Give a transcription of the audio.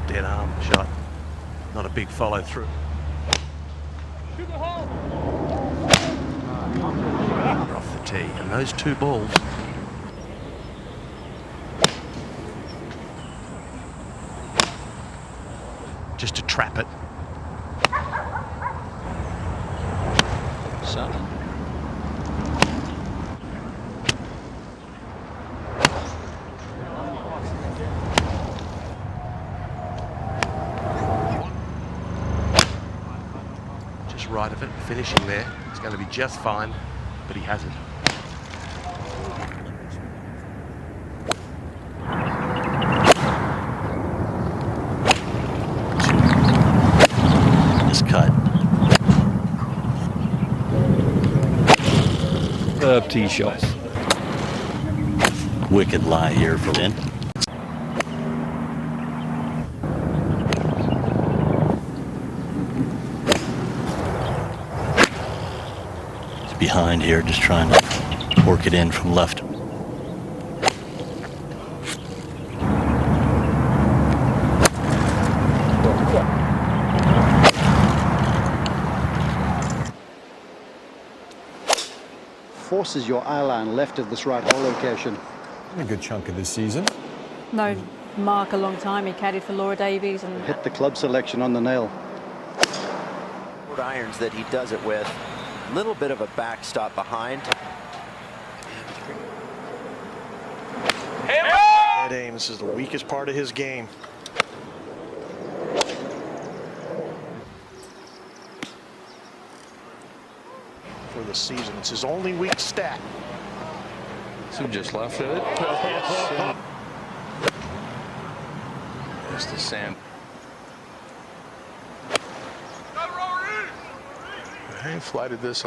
dead arm shot. Not a big follow through. Off the tee, and those two balls. Just to trap it. Sutton. Just right of it, finishing there. It's going to be just fine, but he hasn't. Cut. Tee shots. Wicked lie here for Lynn. He's behind here, just trying to work it in from left. Forces your eye line left of this right hole location. A good chunk of this season. No Mark a long time. He caddied for Laura Davies and Hit the club selection on the nail. Irons that he does it with. Little bit of a backstop behind. Dead aim. This is the weakest part of his game. For the season, it's his only weak stat. So just left it. There's the sand. I flighted this a